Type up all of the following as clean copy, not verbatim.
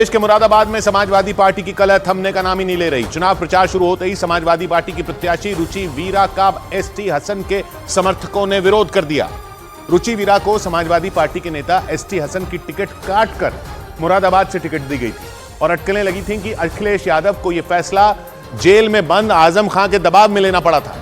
देश के मुरादाबाद में समाजवादी पार्टी की कलह थमने का नाम ही नहीं ले रही। चुनाव प्रचार शुरू होते ही समाजवादी पार्टी की प्रत्याशी रुचि वीरा का एसटी हसन के समर्थकों ने विरोध कर दिया। रुचि वीरा को समाजवादी पार्टी के नेता एसटी हसन की टिकट काटकर मुरादाबाद से टिकट दी गई थी और अटकलें लगी थीं कि अखिलेश यादव को यह फैसला जेल में बंद आजम खां के दबाव में लेना पड़ा था।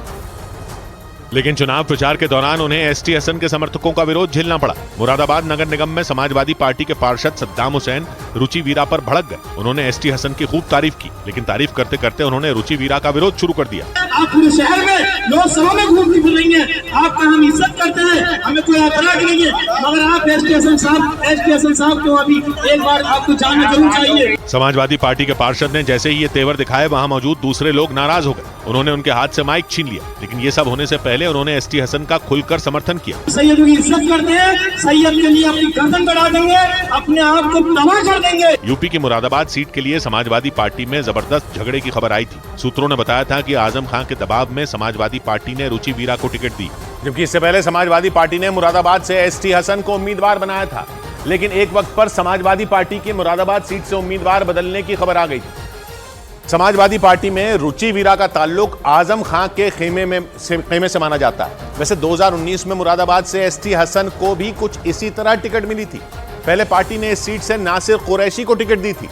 लेकिन चुनाव प्रचार के दौरान उन्हें एसटी हसन के समर्थकों का विरोध झेलना पड़ा। मुरादाबाद नगर निगम में समाजवादी पार्टी के पार्षद सद्दाम हुसैन रुचि वीरा पर भड़क गए। उन्होंने एसटी हसन की खूब तारीफ की, लेकिन तारीफ करते करते उन्होंने रुचि वीरा का विरोध शुरू कर दिया। आप पूरे शहर में लोकसभा में घूमती फिर रही हैं, आपका हम इज्जत करते हैं, हमें कोई ऐतराज नहीं है, मगर आप एसटी हसन साहब को अभी एक बार आपको जानना जरूर चाहिए। समाजवादी पार्टी के पार्षद ने जैसे ही ये तेवर दिखाए, वहाँ मौजूद दूसरे लोग नाराज हो गए। उन्होंने उनके हाथ से माइक छीन लिया, लेकिन ये सब होने से पहले उन्होंने एसटी हसन का खुलकर समर्थन किया। सैयद की इज्जत करते हैं, सैयद के लिए अपनी गर्दन बढ़ा देंगे, अपने आप को तबाह कर देंगे। यूपी की मुरादाबाद सीट के लिए समाजवादी पार्टी में जबरदस्त झगड़े की खबर आई थी। सूत्रों ने बताया था कि आजम खां के दबाव में समाजवादी पार्टी ने रुचि वीरा को टिकट दी, जबकि इससे पहले समाजवादी पार्टी ने मुरादाबाद से एसटी हसन को उम्मीदवार बनाया था। लेकिन एक वक्त पर समाजवादी पार्टी की मुरादाबाद सीट से उम्मीदवार बदलने की खबर आ गई थी। समाजवादी पार्टी में रुचि वीरा का ताल्लुक आजम खां के खेमे से माना जाता है। वैसे 2019 में मुरादाबाद से एसटी हसन को भी कुछ इसी तरह टिकट मिली थी। पहले पार्टी ने इस सीट से नासिर कुरैशी को टिकट दी थी,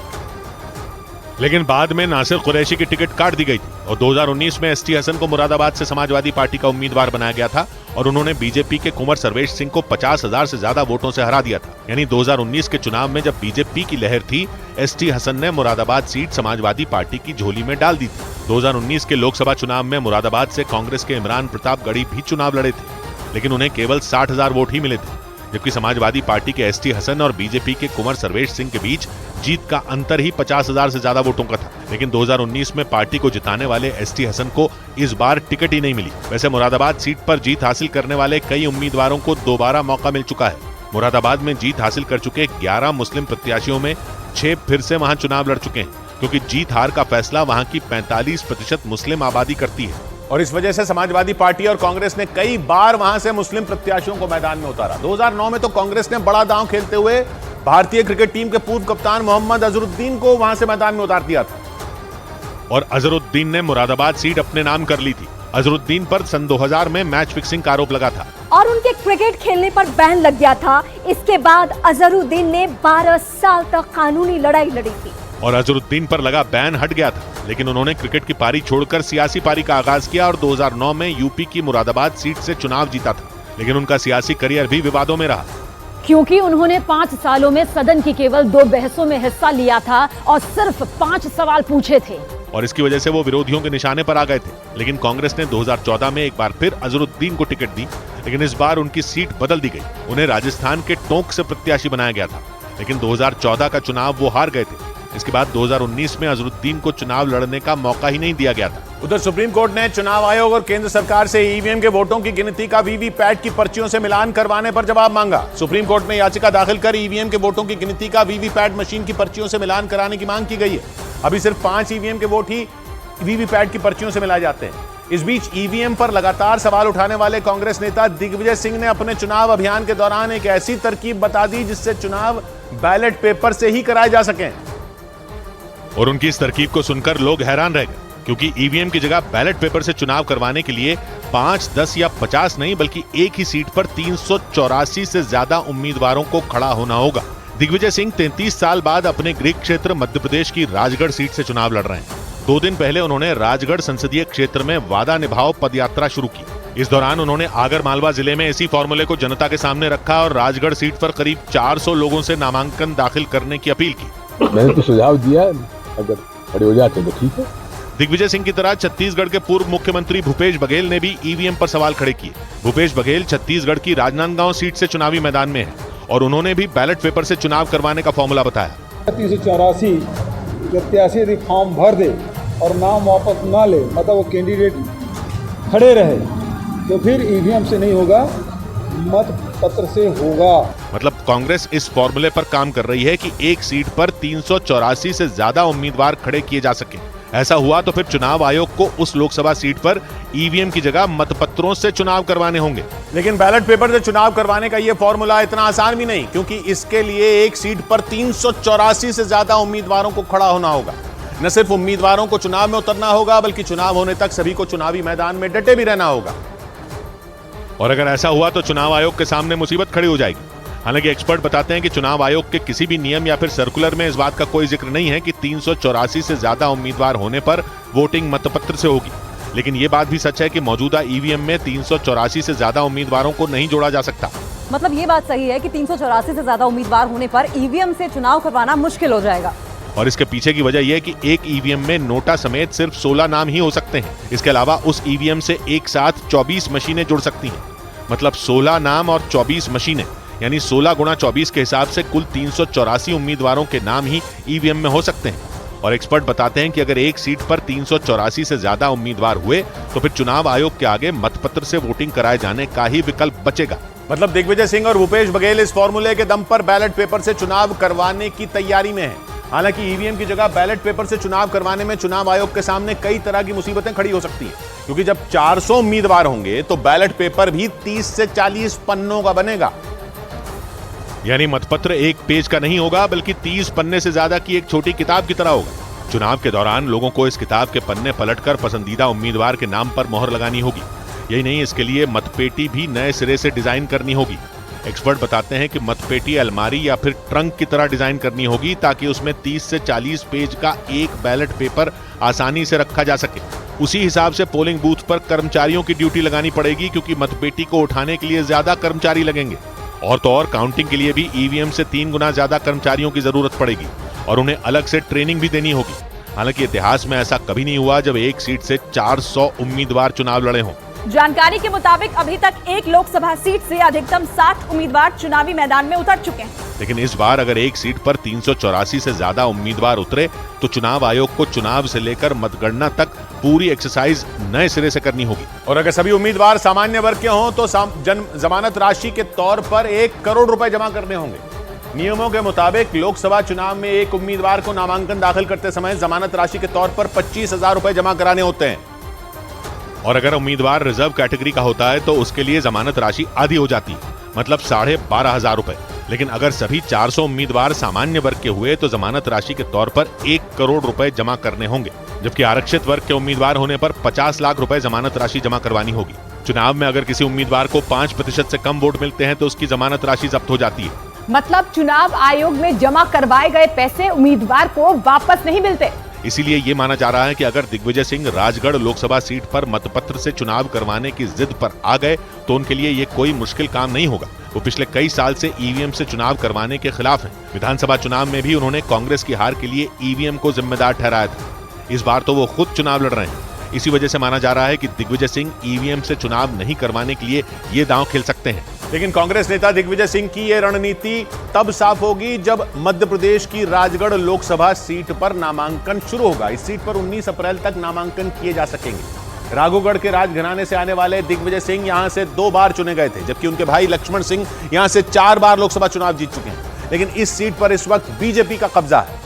लेकिन बाद में नासिर कुरैशी की टिकट काट दी गई थी और 2019 में एसटी हसन को मुरादाबाद से समाजवादी पार्टी का उम्मीदवार बनाया गया था और उन्होंने बीजेपी के कुंवर सर्वेश सिंह को 50,000 से ज्यादा वोटों से हरा दिया था। यानी 2019 के चुनाव में जब बीजेपी की लहर थी, एसटी हसन ने मुरादाबाद सीट समाजवादी पार्टी की झोली में डाल दी थी। 2019 के लोकसभा चुनाव में मुरादाबाद से कांग्रेस के इमरान प्रतापगढ़ी भी चुनाव लड़े थे, लेकिन उन्हें केवल 60,000 वोट ही मिले थे, जबकि समाजवादी पार्टी के एसटी हसन और बीजेपी के कुंवर सर्वेश सिंह के बीच जीत का अंतर ही 50,000 से ज्यादा वोटों का था। लेकिन 2019 में पार्टी को जिताने वाले एसटी हसन को इस बार टिकट ही नहीं मिली। वैसे मुरादाबाद सीट पर जीत हासिल करने वाले कई उम्मीदवारों को दोबारा मौका मिल चुका है। मुरादाबाद में जीत हासिल कर चुके 11 मुस्लिम प्रत्याशियों में 6 फिर से वहां चुनाव लड़ चुके हैं, क्योंकि जीत हार का फैसला वहां की 45% मुस्लिम आबादी करती है और इस वजह से समाजवादी पार्टी और कांग्रेस ने कई बार वहां से मुस्लिम प्रत्याशियों को मैदान में उतारा। 2009 में तो कांग्रेस ने बड़ा दांव खेलते हुए भारतीय क्रिकेट टीम के पूर्व कप्तान मोहम्मद अजहरुद्दीन को वहां से मैदान में उतार दिया था और अजहरुद्दीन ने मुरादाबाद सीट अपने नाम कर ली थी। अजहरुद्दीन पर सन 2000 में मैच फिक्सिंग का आरोप लगा था और उनके क्रिकेट खेलने पर बैन लग गया था। इसके बाद अजहरुद्दीन ने 12 साल तक कानूनी लड़ाई लड़ी थी और अजहरुद्दीन पर लगा बैन हट गया था, लेकिन उन्होंने क्रिकेट की पारी छोड़कर सियासी पारी का आगाज किया और 2009 में यूपी की मुरादाबाद सीट से चुनाव जीता था। लेकिन उनका सियासी करियर भी विवादों में रहा, क्योंकि उन्होंने 5 सालों में सदन की केवल 2 बहसों में हिस्सा लिया था और सिर्फ 5 सवाल पूछे थे और इसकी वजह से वो विरोधियों के निशाने पर आ गए थे। लेकिन कांग्रेस ने 2014 में एक बार फिर अजहरुद्दीन को टिकट दी, लेकिन इस बार उनकी सीट बदल दी गई। उन्हें राजस्थान के टोंक से प्रत्याशी बनाया गया था, लेकिन 2014 का चुनाव वो हार गए थे। इसके बाद 2019 में अजहरुद्दीन को चुनाव लड़ने का मौका ही नहीं दिया गया था। उधर सुप्रीम कोर्ट ने चुनाव आयोग और केंद्र सरकार से ईवीएम के वोटों की गिनती का वीवीपैट की पर्चियों से मिलान करवाने पर जवाब मांगा। सुप्रीम कोर्ट में याचिका दाखिल कर ईवीएम के वोटों की गिनती का वीवीपैट मशीन की पर्चियों से मिलान कराने की मांग की गई है। अभी सिर्फ 5 ईवीएम के वोट ही वीवीपैट की पर्चियों से मिलाए जाते हैं। इस बीच ईवीएम पर लगातार सवाल उठाने वाले कांग्रेस नेता दिग्विजय सिंह ने अपने चुनाव अभियान के दौरान एक ऐसी तरकीब बता दी जिससे चुनाव बैलेट पेपर से ही कराए जा सकें और उनकी इस तरकीब को सुनकर लोग हैरान रह गए, क्योंकि ईवीएम की जगह बैलेट पेपर से चुनाव करवाने के लिए 5, 10 या 50 नहीं, बल्कि एक ही सीट पर 384 से ज्यादा उम्मीदवारों को खड़ा होना होगा। दिग्विजय सिंह 33 साल बाद अपने गृह क्षेत्र मध्य प्रदेश की राजगढ़ सीट से चुनाव लड़ रहे हैं। 2 दिन पहले उन्होंने राजगढ़ संसदीय क्षेत्र में वादा निभाओ पदयात्रा शुरू की। इस दौरान उन्होंने आगर मालवा जिले में इसी फॉर्मूले को जनता के सामने रखा और राजगढ़ सीट पर करीब 400 लोगों से नामांकन दाखिल करने की अपील की। मैंने तो सुझाव दिया, अगर खड़े हो जाते तो ठीक है। दिग्विजय सिंह की तरह छत्तीसगढ़ के पूर्व मुख्यमंत्री भूपेश बघेल ने भी ईवीएम पर सवाल खड़े किए। भूपेश बघेल छत्तीसगढ़ की राजनांदगांव सीट से चुनावी मैदान में हैं और उन्होंने भी बैलेट पेपर से चुनाव करवाने का फॉर्मूला बताया। 384 प्रत्याशी यदि फॉर्म भर दे और नाम वापस ना ले, मतलब वो कैंडिडेट खड़े रहे, तो फिर ईवीएम से नहीं होगा, मत पत्र से होगा। मतलब कांग्रेस इस फॉर्मूले पर काम कर रही है कि एक सीट पर 384 से ज्यादा उम्मीदवार खड़े किए जा सके, ऐसा हुआ तो फिर चुनाव आयोग को उस लोकसभा सीट पर ईवीएम की जगह मतपत्रों से चुनाव करवाने होंगे। लेकिन बैलेट पेपर से चुनाव करवाने का यह फॉर्मूला इतना आसान भी नहीं, क्योंकि इसके लिए एक सीट पर 384 से ज्यादा उम्मीदवारों को खड़ा होना होगा। न सिर्फ उम्मीदवारों को चुनाव में उतरना होगा, बल्कि चुनाव होने तक सभी को चुनावी मैदान में डटे भी रहना होगा। और अगर ऐसा हुआ तो चुनाव आयोग के सामने मुसीबत खड़ी हो जाएगी। हालांकि एक्सपर्ट बताते हैं कि चुनाव आयोग के किसी भी नियम या फिर सर्कुलर में इस बात का कोई जिक्र नहीं है कि 384 से ज्यादा उम्मीदवार होने पर वोटिंग मतपत्र से होगी। लेकिन यह बात भी सच है कि मौजूदा ईवीएम में 384 से ज्यादा उम्मीदवारों को नहीं जोड़ा जा सकता। मतलब ये बात सही है कि 384 से ज्यादा उम्मीदवार होने पर ईवीएम से चुनाव करवाना मुश्किल हो जाएगा। और इसके पीछे की वजह यह है कि एक ईवीएम में नोटा समेत सिर्फ 16 नाम ही हो सकते हैं। इसके अलावा उस ईवीएम से एक साथ 24 मशीनें जुड़ सकती हैं। मतलब 16 नाम और 24 मशीनें, यानी 16 गुणा 24 के हिसाब से कुल 384 उम्मीदवारों के नाम ही ईवीएम में हो सकते हैं। और एक्सपर्ट बताते हैं कि अगर एक सीट पर 384 से ज्यादा उम्मीदवार हुए तो फिर चुनाव आयोग के आगे मतपत्र से वोटिंग कराए जाने का ही विकल्प बचेगा। मतलब दिग्विजय सिंह और भूपेश बघेल इस फॉर्मूले के दम पर बैलेट पेपर से चुनाव करवाने की तैयारी में है। हालांकि ईवीएम की जगह बैलेट पेपर से चुनाव करवाने में चुनाव आयोग के सामने कई तरह की मुसीबतें खड़ी हो सकती हैं, क्योंकि जब 400 उम्मीदवार होंगे तो बैलेट पेपर भी 30 से 40 पन्नों का बनेगा। यानी मतपत्र एक पेज का नहीं होगा, बल्कि 30 पन्ने से ज्यादा की एक छोटी किताब की तरह होगा। चुनाव के दौरान लोगों को इस किताब के पन्ने पलटकर पसंदीदा उम्मीदवार के नाम पर मोहर लगानी होगी। यही नहीं, इसके लिए मतपेटी भी नए सिरे से डिजाइन करनी होगी। एक्सपर्ट बताते हैं कि मतपेटी अलमारी या फिर ट्रंक की तरह डिजाइन करनी होगी, ताकि उसमें 30 से 40 पेज का एक बैलेट पेपर आसानी से रखा जा सके। उसी हिसाब से पोलिंग बूथ पर कर्मचारियों की ड्यूटी लगानी पड़ेगी, क्योंकि मतपेटी को उठाने के लिए ज्यादा कर्मचारी लगेंगे। और तो और काउंटिंग के लिए भी ईवीएम से 3 गुना ज्यादा कर्मचारियों की जरूरत पड़ेगी और उन्हें अलग से ट्रेनिंग भी देनी होगी। हालांकि इतिहास में ऐसा कभी नहीं हुआ जब एक सीट से 400 उम्मीदवार चुनाव लड़े हों। जानकारी के मुताबिक अभी तक एक लोकसभा सीट से अधिकतम 7 उम्मीदवार चुनावी मैदान में उतर चुके हैं। लेकिन इस बार अगर एक सीट पर 384 से ज्यादा उम्मीदवार उतरे तो चुनाव आयोग को चुनाव से लेकर मतगणना तक पूरी एक्सरसाइज नए सिरे से करनी होगी। और अगर सभी उम्मीदवार सामान्य वर्ग के हों तो जमानत राशि के तौर पर 1 करोड़ रुपए जमा करने होंगे। नियमों के मुताबिक लोकसभा चुनाव में एक उम्मीदवार को नामांकन दाखिल करते समय जमानत राशि के तौर पर 25,000 रुपए जमा कराने होते हैं। और अगर उम्मीदवार रिजर्व कैटेगरी का होता है तो उसके लिए जमानत राशि आधी हो जाती है, मतलब 12,500 रुपए। लेकिन अगर सभी 400 उम्मीदवार सामान्य वर्ग के हुए तो जमानत राशि के तौर पर 1 करोड़ रुपए जमा करने होंगे, जबकि आरक्षित वर्ग के उम्मीदवार होने पर 50 लाख रुपए जमानत राशि जमा करवानी होगी। चुनाव में अगर किसी उम्मीदवार को 5% से कम वोट मिलते हैं तो उसकी जमानत राशि जब्त हो जाती है। मतलब चुनाव आयोग में जमा करवाए गए पैसे उम्मीदवार को वापस नहीं मिलते। इसीलिए ये माना जा रहा है कि अगर दिग्विजय सिंह राजगढ़ लोकसभा सीट पर मतपत्र से चुनाव करवाने की जिद पर आ गए तो उनके लिए ये कोई मुश्किल काम नहीं होगा। वो पिछले कई साल से ईवीएम से चुनाव करवाने के खिलाफ हैं। विधानसभा चुनाव में भी उन्होंने कांग्रेस की हार के लिए ईवीएम को जिम्मेदार ठहराया था। इस बार तो वो खुद चुनाव लड़ रहे हैं। इसी वजह से माना जा रहा है कि दिग्विजय सिंह ईवीएम से चुनाव नहीं करवाने के लिए ये दांव खेल सकते हैं। लेकिन कांग्रेस नेता दिग्विजय सिंह की यह रणनीति तब साफ होगी जब मध्य प्रदेश की राजगढ़ लोकसभा सीट पर नामांकन शुरू होगा। इस सीट पर 19 अप्रैल तक नामांकन किए जा सकेंगे। राघोगढ़ के राजघराने से आने वाले दिग्विजय सिंह यहां से 2 बार चुने गए थे, जबकि उनके भाई लक्ष्मण सिंह यहां से 4 बार लोकसभा चुनाव जीत चुके हैं। लेकिन इस सीट पर इस वक्त बीजेपी का कब्जा है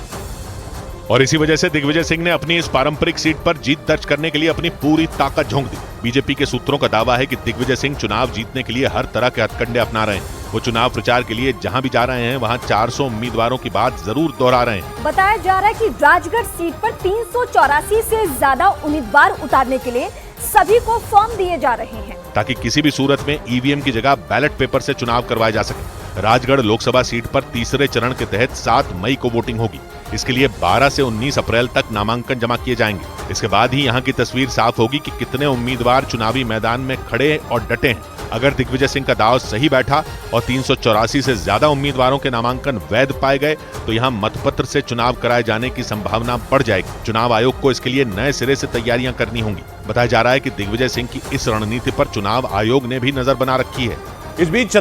और इसी वजह से दिग्विजय सिंह ने अपनी इस पारंपरिक सीट पर जीत दर्ज करने के लिए अपनी पूरी ताकत झोंक दी। बीजेपी के सूत्रों का दावा है कि दिग्विजय सिंह चुनाव जीतने के लिए हर तरह के हथकंडे अपना रहे हैं। वो चुनाव प्रचार के लिए जहां भी जा रहे हैं वहां 400 उम्मीदवारों की बात जरूर दोहरा रहे हैं। बताया जा रहा है कि राजगढ़ सीट पर 384 से ज्यादा उम्मीदवार उतारने के लिए सभी को फॉर्म दिए जा रहे हैं, ताकि किसी भी सूरत में ईवीएम की जगह बैलेट पेपर से चुनाव करवाए जा सके। राजगढ़ लोकसभा सीट पर तीसरे चरण के तहत 7 मई को वोटिंग होगी। इसके लिए 12 से 19 अप्रैल तक नामांकन जमा किए जाएंगे। इसके बाद ही यहां की तस्वीर साफ होगी कि कितने उम्मीदवार चुनावी मैदान में खड़े और डटे हैं। अगर दिग्विजय सिंह का दांव सही बैठा और 384 से ज्यादा उम्मीदवारों के नामांकन वैध पाए गए तो यहां मतपत्र से चुनाव कराए जाने की संभावना बढ़ जाएगी। चुनाव आयोग को इसके लिए नए सिरे से तैयारियां करनी होंगी। बताया जा रहा है कि दिग्विजय सिंह की इस रणनीति पर चुनाव आयोग ने भी नजर बना रखी है। इस बीच